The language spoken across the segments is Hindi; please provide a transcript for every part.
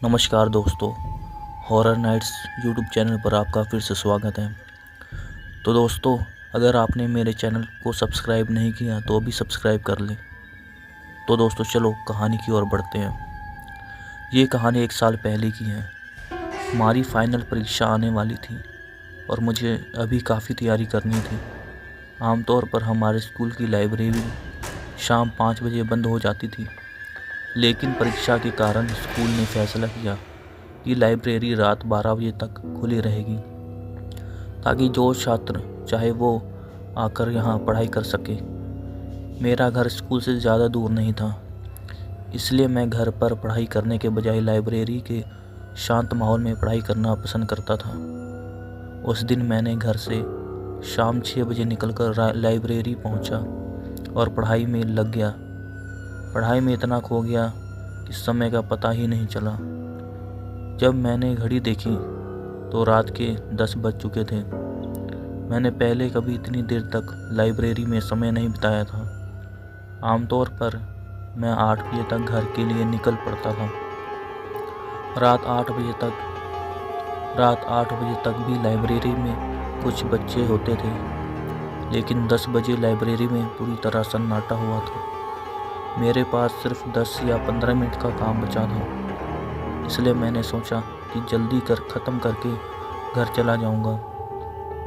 नमस्कार दोस्तों, हॉरर नाइट्स यूट्यूब चैनल पर आपका फिर से स्वागत है। तो दोस्तों, अगर आपने मेरे चैनल को सब्सक्राइब नहीं किया तो अभी सब्सक्राइब कर लें। तो दोस्तों चलो कहानी की ओर बढ़ते हैं। ये कहानी 1 साल पहले की है। हमारी फाइनल परीक्षा आने वाली थी और मुझे अभी काफ़ी तैयारी करनी थी। आमतौर पर हमारे स्कूल की लाइब्रेरी शाम 5 बजे बंद हो जाती थी, लेकिन परीक्षा के कारण स्कूल ने फैसला किया कि लाइब्रेरी रात 12 बजे तक खुली रहेगी, ताकि जो छात्र चाहे वो आकर यहाँ पढ़ाई कर सके। मेरा घर स्कूल से ज़्यादा दूर नहीं था, इसलिए मैं घर पर पढ़ाई करने के बजाय लाइब्रेरी के शांत माहौल में पढ़ाई करना पसंद करता था। उस दिन मैंने घर से शाम 6 बजे निकलकर लाइब्रेरी पहुँचा और पढ़ाई में लग गया। पढ़ाई में इतना खो गया कि समय का पता ही नहीं चला। जब मैंने घड़ी देखी तो रात के 10 बज चुके थे। मैंने पहले कभी इतनी देर तक लाइब्रेरी में समय नहीं बिताया था। आमतौर पर मैं 8 बजे तक घर के लिए निकल पड़ता था। रात 8 बजे तक भी लाइब्रेरी में कुछ बच्चे होते थे, लेकिन 10 बजे लाइब्रेरी में पूरी तरह सन्नाटा हुआ था। मेरे पास सिर्फ 10 या 15 मिनट का काम बचा था, इसलिए मैंने सोचा कि जल्दी ख़त्म करके घर चला जाऊंगा।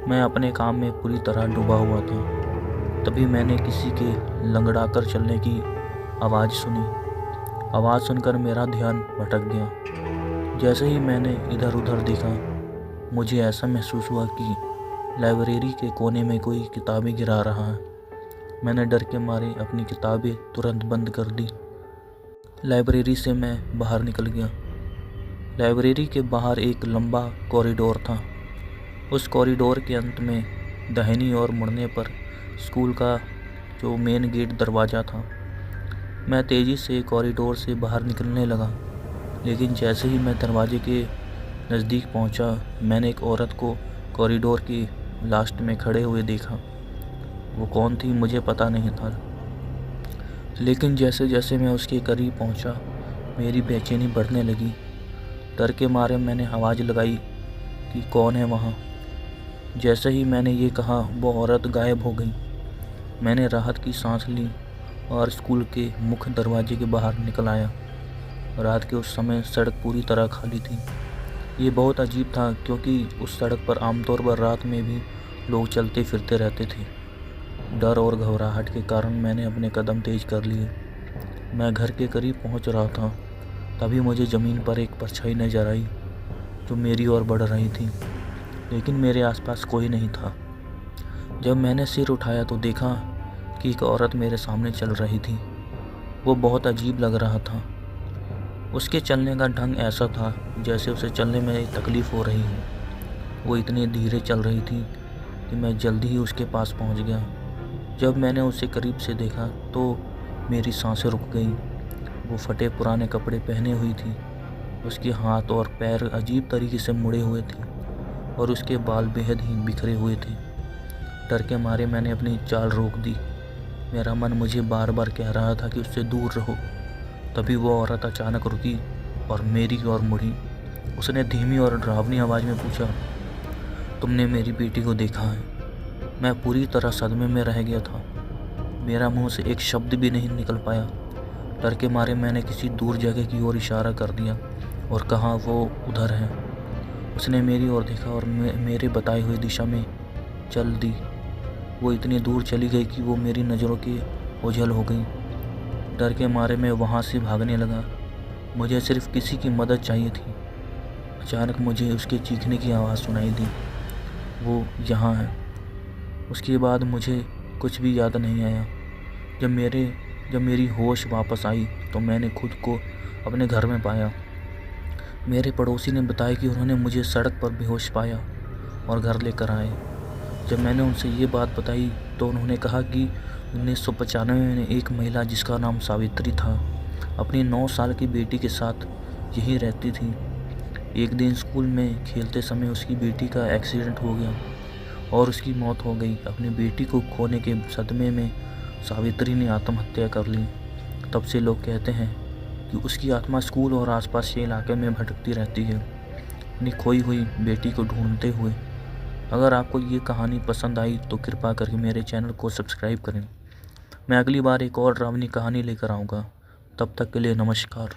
मैं अपने काम में पूरी तरह डूबा हुआ था। तभी मैंने किसी के लंगड़ाकर चलने की आवाज़ सुनी। आवाज़ सुनकर मेरा ध्यान भटक गया। जैसे ही मैंने इधर उधर देखा, मुझे ऐसा महसूस हुआ कि लाइब्रेरी के कोने में कोई किताबें गिरा रहा है। मैंने डर के मारे अपनी किताबें तुरंत बंद कर दी। लाइब्रेरी से मैं बाहर निकल गया। लाइब्रेरी के बाहर एक लंबा कॉरिडोर था। उस कॉरिडोर के अंत में दाहिनी ओर मुड़ने पर स्कूल का जो मेन गेट दरवाज़ा था। मैं तेज़ी से कॉरिडोर से बाहर निकलने लगा, लेकिन जैसे ही मैं दरवाजे के नज़दीक पहुंचा, मैंने एक औरत को कॉरिडोर के लास्ट में खड़े हुए देखा। वो कौन थी मुझे पता नहीं था, लेकिन जैसे जैसे मैं उसके करीब पहुंचा, मेरी बेचैनी बढ़ने लगी। डर के मारे मैंने आवाज़ लगाई कि कौन है वहाँ। जैसे ही मैंने ये कहा, वो औरत गायब हो गई। मैंने राहत की सांस ली और स्कूल के मुख्य दरवाजे के बाहर निकल आया। रात के उस समय सड़क पूरी तरह खाली थी। ये बहुत अजीब था, क्योंकि उस सड़क पर आमतौर पर रात में भी लोग चलते फिरते रहते थे। डर और घबराहट के कारण मैंने अपने कदम तेज कर लिए। मैं घर के करीब पहुंच रहा था, तभी मुझे ज़मीन पर एक परछाई नजर आई जो मेरी ओर बढ़ रही थी, लेकिन मेरे आसपास कोई नहीं था। जब मैंने सिर उठाया तो देखा कि एक औरत मेरे सामने चल रही थी। वो बहुत अजीब लग रहा था। उसके चलने का ढंग ऐसा था जैसे उसे चलने में तकलीफ़ हो रही हो। वो इतनी धीरे चल रही थी कि मैं जल्दी ही उसके पास पहुंच गया। जब मैंने उसे करीब से देखा तो मेरी सांसें रुक गईं। वो फटे पुराने कपड़े पहने हुई थी। उसके हाथ और पैर अजीब तरीके से मुड़े हुए थे और उसके बाल बेहद ही बिखरे हुए थे। डर के मारे मैंने अपनी चाल रोक दी। मेरा मन मुझे बार बार कह रहा था कि उससे दूर रहो। तभी वो औरत अचानक रुकी और मेरी ओर मुड़ी। उसने धीमी और डरावनी आवाज़ में पूछा, तुमने मेरी बेटी को देखा है? मैं पूरी तरह सदमे में रह गया था। मेरा मुंह से एक शब्द भी नहीं निकल पाया। डर के मारे मैंने किसी दूर जगह की ओर इशारा कर दिया और कहा, वो उधर है। उसने मेरी ओर देखा और मेरे बताए हुए दिशा में चल दी। वो इतनी दूर चली गई कि वो मेरी नज़रों के ओझल हो गई। डर के मारे मैं वहाँ से भागने लगा। मुझे सिर्फ किसी की मदद चाहिए थी। अचानक मुझे उसके चीखने की आवाज़ सुनाई दी, वो यहाँ है। उसके बाद मुझे कुछ भी याद नहीं आया। जब मेरी होश वापस आई तो मैंने खुद को अपने घर में पाया। मेरे पड़ोसी ने बताया कि उन्होंने मुझे सड़क पर बेहोश पाया और घर लेकर आए। जब मैंने उनसे ये बात बताई तो उन्होंने कहा कि 1995 में एक महिला जिसका नाम सावित्री था, अपनी 9 साल की बेटी के साथ यहीं रहती थी। एक दिन स्कूल में खेलते समय उसकी बेटी का एक्सीडेंट हो गया और उसकी मौत हो गई। अपनी बेटी को खोने के सदमे में सावित्री ने आत्महत्या कर ली। तब से लोग कहते हैं कि उसकी आत्मा स्कूल और आसपास के इलाके में भटकती रहती है, अपनी खोई हुई बेटी को ढूंढते हुए। अगर आपको ये कहानी पसंद आई तो कृपा करके मेरे चैनल को सब्सक्राइब करें। मैं अगली बार एक और डरावनी कहानी लेकर आऊँगा। तब तक के लिए नमस्कार।